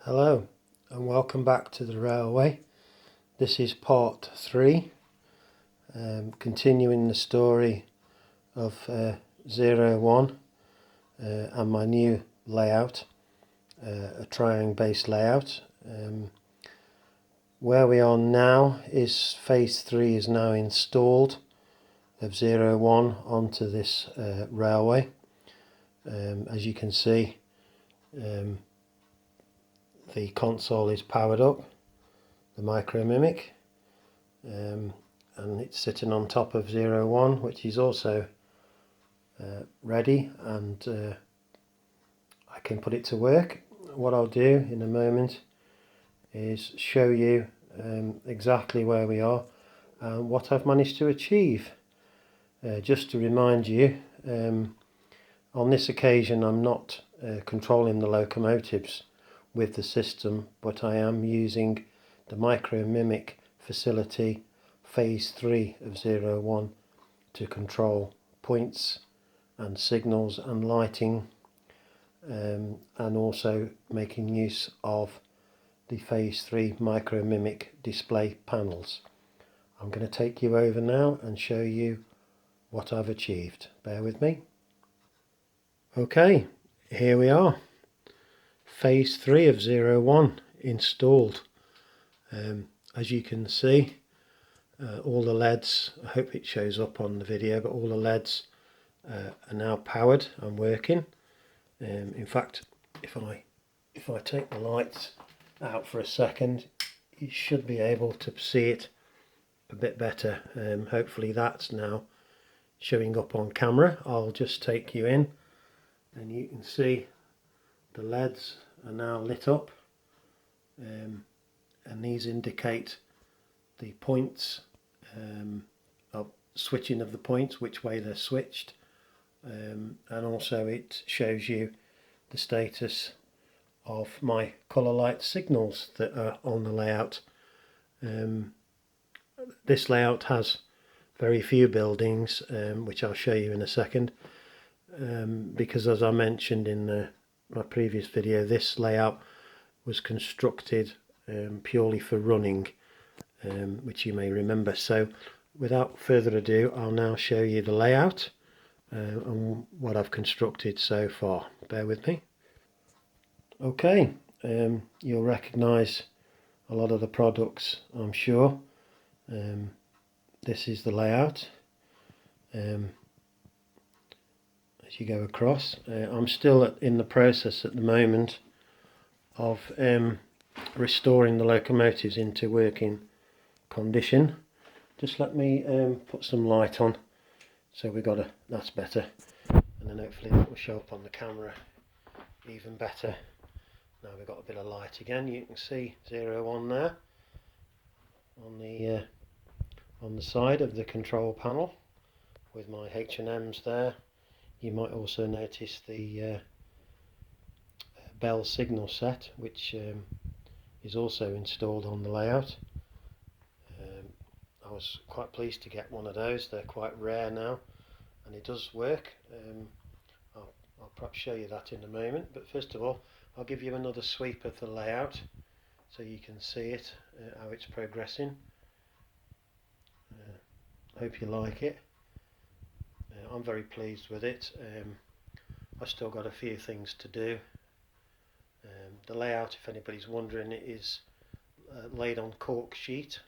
Hello and welcome back to the railway. This is part 3, continuing the story of 01 and my new layout, a Triang based layout. Where we are now is phase 3 is now installed of 01 onto this railway. As you can see, the console is powered up, the Micromimic, and it's sitting on top of 01, which is also ready, and I can put it to work. What I'll do in a moment is show you exactly where we are and what I've managed to achieve. Just to remind you, on this occasion I'm not controlling the locomotives with the system, but I am using the Micromimic facility phase 3 of 01 to control points and signals and lighting, and also making use of the phase 3 Micromimic display panels. I'm going to take you over now and show you what I've achieved. Bear with me. Okay, here we are. Phase 3 of 01 installed. As you can see, all the LEDs, I hope it shows up on the video, but all the LEDs are now powered and working. In fact, if I take the lights out for a second, you should be able to see it a bit better. Hopefully that's now showing up on camera. I'll just take you in and you can see the LEDs are now lit up, and these indicate the points, of switching of the points, which way they're switched, and also it shows you the status of my colour light signals that are on the layout. This layout has very few buildings, which I'll show you in a second, because as I mentioned in my previous video, this layout was constructed purely for running, which you may remember. So without further ado, I'll now show you the layout and what I've constructed so far. Bear with me. Okay, you'll recognise a lot of the products, I'm sure. This is the layout. As you go across, I'm still in the process at the moment of restoring the locomotives into working condition. Just let me put some light on, so we got that's better, and then hopefully that will show up on the camera even better. Now we've got a bit of light again. You can see 01 there on the side of the control panel with my H&Ms there. You might also notice the Bell signal set, which is also installed on the layout. I was quite pleased to get one of those. They're quite rare now, and it does work. I'll perhaps show you that in a moment, but first of all I'll give you another sweep of the layout so you can see it, how it's progressing. Hope you like it. I'm very pleased with it. I've still got a few things to do. The layout, if anybody's wondering, it is laid on cork sheet,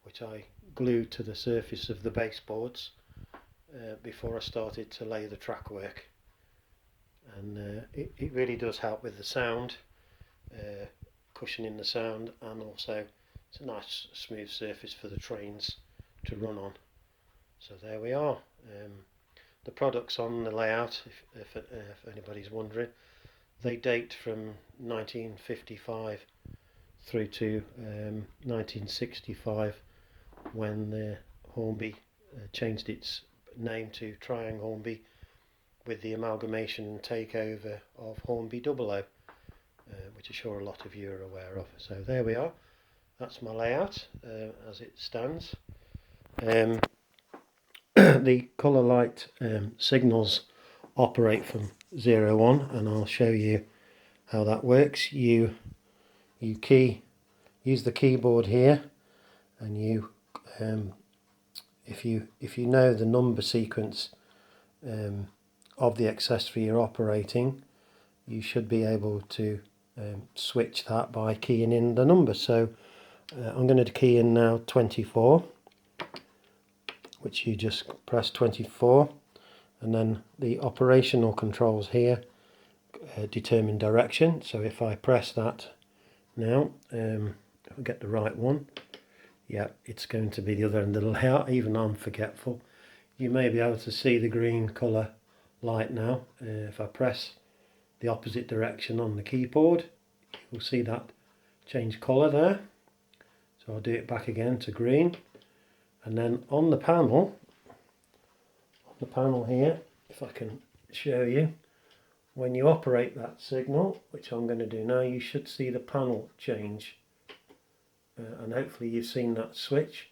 which I glued to the surface of the baseboards before I started to lay the track work, and it really does help with the sound, cushioning the sound, and also it's a nice smooth surface for the trains to run on. So there we are. The products on the layout, if anybody's wondering, they date from 1955 through to 1965, when the Hornby changed its name to Triang Hornby with the amalgamation and takeover of Hornby 00, which I'm sure a lot of you are aware of. So there we are. That's my layout as it stands. The colour light signals operate from 01, and I'll show you how that works. You use the keyboard here, and you if you know the number sequence of the accessory you're operating, you should be able to switch that by keying in the number. So I'm going to key in now 24, which you just press 24, and then the operational controls here determine direction. So if I press that now, if I get the right one, yeah, it's going to be the other end of the layout. Even I'm forgetful. You may be able to see the green colour light now. If I press the opposite direction on the keyboard, you'll see that change colour there. So I'll do it back again to green, and then on the panel here, if I can show you, when you operate that signal, which I'm going to do now, you should see the panel change, and hopefully you've seen that switch.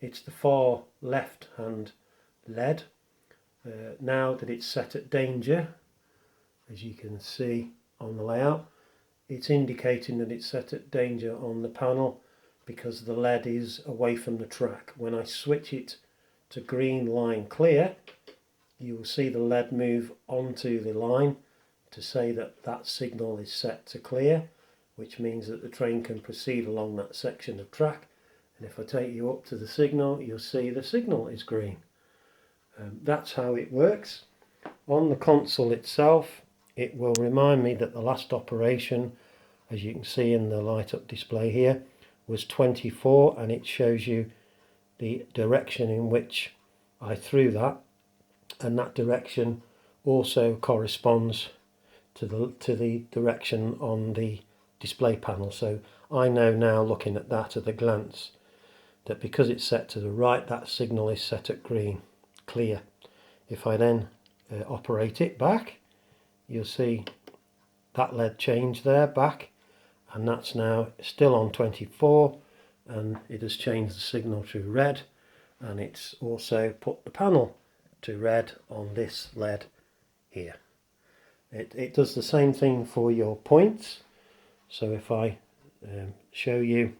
It's the far left hand LED. Now that it's set at danger, as you can see on the layout, it's indicating that it's set at danger on the panel because the LED is away from the track. When I switch it to green line clear, you will see the LED move onto the line to say that that signal is set to clear, which means that the train can proceed along that section of track. And if I take you up to the signal, you'll see the signal is green. That's how it works. On the console itself, it will remind me that the last operation, as you can see in the light up display here, was 24, and it shows you the direction in which I threw that, and that direction also corresponds to the direction on the display panel. So I know now, looking at that at a glance, that because it's set to the right, that signal is set at green, clear. If I then operate it back, you'll see that LED change there back, and that's now still on 24, and it has changed the signal to red, and it's also put the panel to red on this LED here. It does the same thing for your points. So if I show you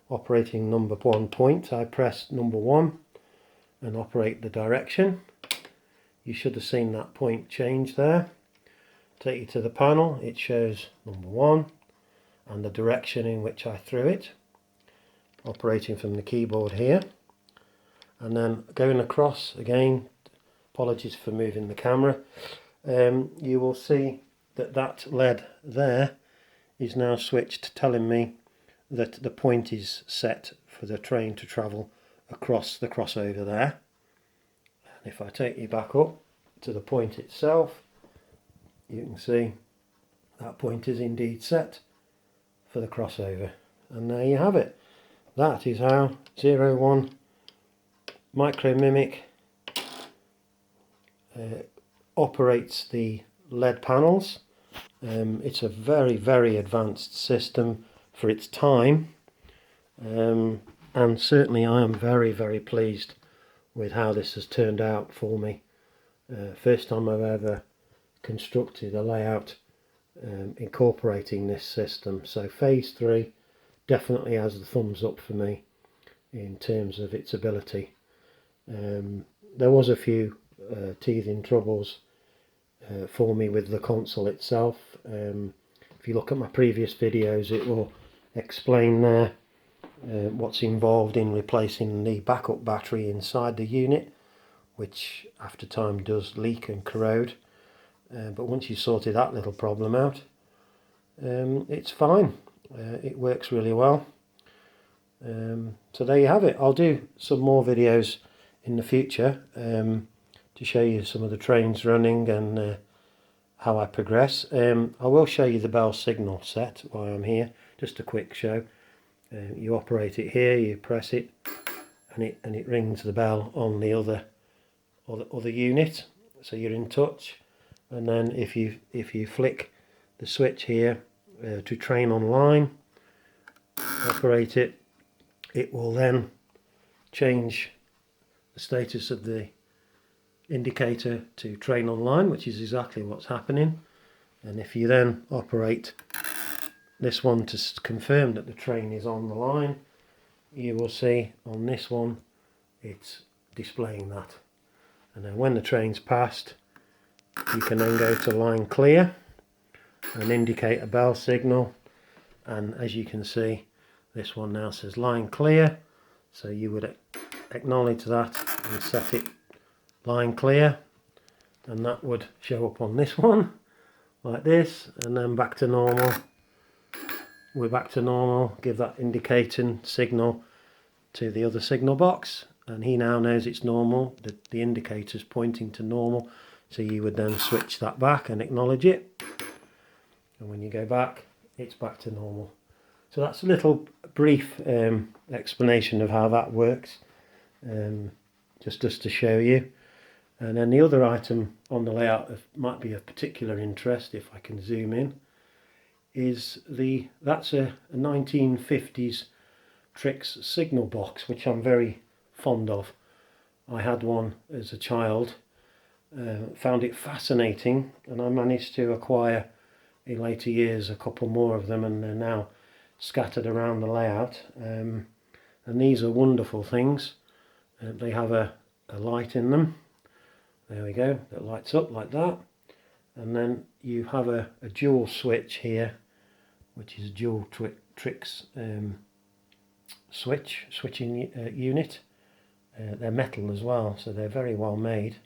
operating number 1 point, I press number 1 and operate the direction. You should have seen that point change there. Take you to the panel, it shows number 1 and the direction in which I threw it, operating from the keyboard here. And then going across again, apologies for moving the camera, you will see that that LED there is now switched, telling me that the point is set for the train to travel across the crossover there. And if I take you back up to the point itself, you can see that point is indeed set for the crossover. And there you have it. That is how 01 Micromimic operates the LED panels. It's a very, very advanced system for its time, and certainly I am very, very pleased with how this has turned out for me. First time I've ever constructed a layout incorporating this system. So phase 3 definitely has the thumbs up for me in terms of its ability. There was a few teething troubles for me with the console itself. If you look at my previous videos, it will explain there what's involved in replacing the backup battery inside the unit, which after time does leak and corrode. But once you sorted that little problem out, it's fine. It works really well. So there you have it. I'll do some more videos in the future to show you some of the trains running and how I progress. I will show you the bell signal set while I'm here, just a quick show. You operate it here, you press it, and it rings the bell on the other unit, so you're in touch. And then if you flick the switch here to train online, operate it, it will then change the status of the indicator to train online, which is exactly what's happening. And if you then operate this one to confirm that the train is on the line, you will see on this one it's displaying that. And then when the train's passed, you can then go to line clear and indicate a bell signal, and as you can see, this one now says line clear, so you would acknowledge that and set it line clear, and that would show up on this one like this, and then back to normal. We're back to normal. Give that indicating signal to the other signal box, and he now knows it's normal. The indicator's pointing to normal, so you would then switch that back and acknowledge it, and when you go back, it's back to normal. So that's a little brief explanation of how that works, just to show you. And then the other item on the layout that might be of particular interest, if I can zoom in, is that's a 1950s Trix signal box, which I'm very fond of. I had one as a child, found it fascinating, and I managed to acquire in later years a couple more of them, and they're now scattered around the layout. And these are wonderful things. They have a light in them. There we go, that lights up like that. And then you have a dual switch here, which is a dual Trix switching unit. They're metal as well, so they're very well made.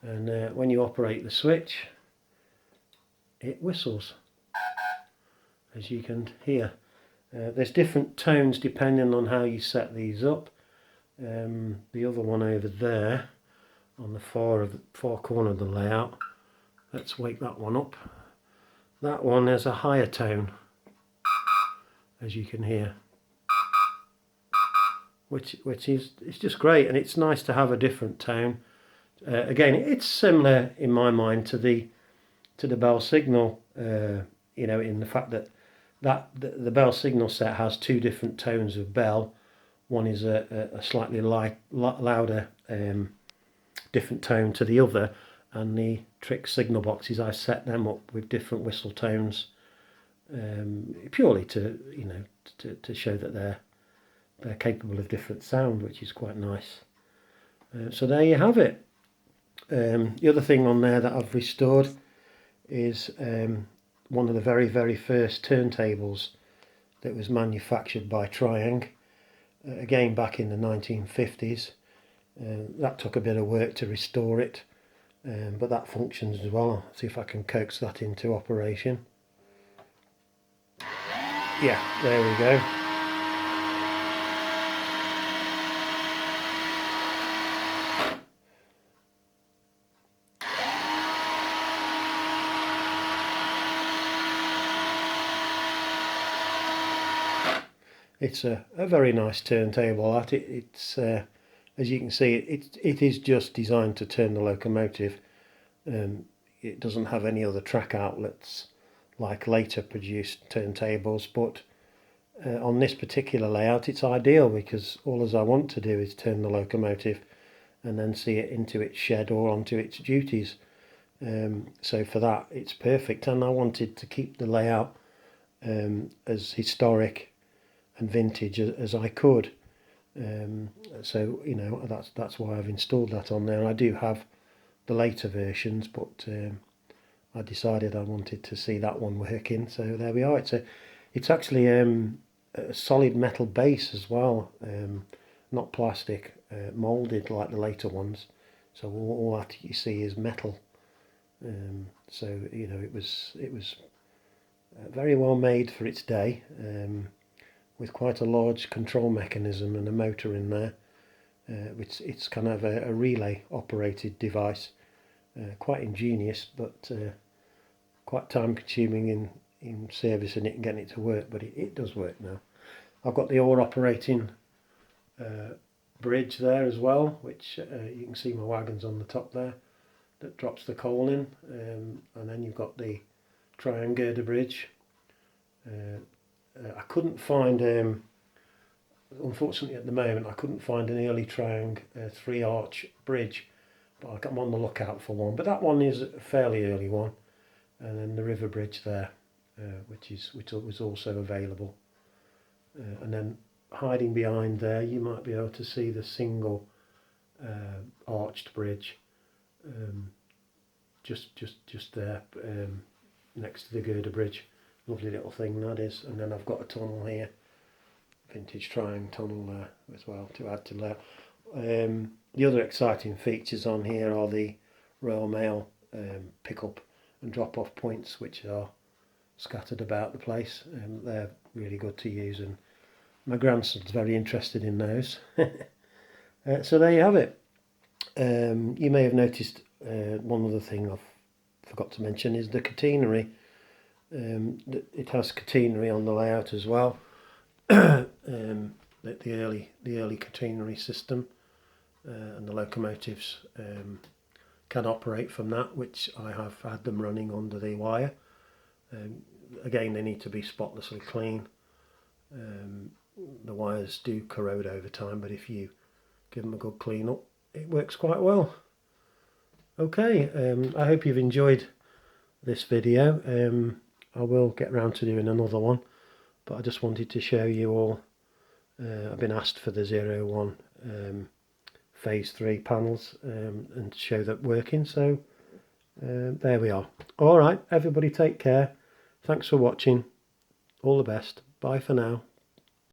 And when you operate the switch, it whistles, as you can hear. There's different tones depending on how you set these up. The other one over there on the far corner of the layout, let's wake that one up. That one has a higher tone, as you can hear, which is, it's just great, and it's nice to have a different tone. Again, it's similar in my mind to the bell signal, you know, in the fact that the bell signal set has two different tones of bell. One is a slightly louder different tone to the other, and the Trix signal boxes, I set them up with different whistle tones, purely to, you know, to show that they're capable of different sound, which is quite nice. So there you have it. The other thing on there that I've restored is one of the very first turntables that was manufactured by Triang, again back in the 1950s. That took a bit of work to restore it, but that functions as well. I'll see if I can coax that into operation. Yeah, there we go. It's a very nice turntable. It's as you can see, it is just designed to turn the locomotive. It doesn't have any other track outlets like later produced turntables, but on this particular layout it's ideal, because all as I want to do is turn the locomotive and then see it into its shed or onto its duties. So for that it's perfect, and I wanted to keep the layout as historic and vintage as I could. So, you know, that's why I've installed that on there. I do have the later versions, but I decided I wanted to see that one working, so there we are. It's actually a solid metal base as well, not plastic, moulded like the later ones, so all that you see is metal. So, you know, it was very well made for its day, with quite a large control mechanism and a motor in there. It's kind of a relay operated device, quite ingenious, but quite time consuming in servicing it and getting it to work, but it does work now. I've got the ore operating bridge there as well, which you can see my wagons on the top there, that drops the coal in, and then you've got the Triang girder bridge. I couldn't find, unfortunately at the moment, I couldn't find an early Triang 3-arch bridge, but I'm on the lookout for one. But that one is a fairly early one. and then the river bridge there, which was also available. And then hiding behind there, you might be able to see the single arched bridge, just there, next to the girder bridge. Lovely little thing that is. And then I've got a tunnel here, vintage triangle tunnel there as well to add to that. The other exciting features on here are the Royal Mail pick up and drop off points, which are scattered about the place. They're really good to use, and my grandson's very interested in those. So there you have it. You may have noticed one other thing I've forgot to mention is the catenary. It has catenary on the layout as well. The early catenary system, and the locomotives can operate from that, which I have had them running under the wire. Again, they need to be spotlessly clean. The wires do corrode over time, but if you give them a good clean up, it works quite well. Okay, I hope you've enjoyed this video. I will get around to doing another one, but I just wanted to show you all. I've been asked for the 01 phase 3 panels and show that working, so there we are. Alright, everybody take care. Thanks for watching. All the best. Bye for now.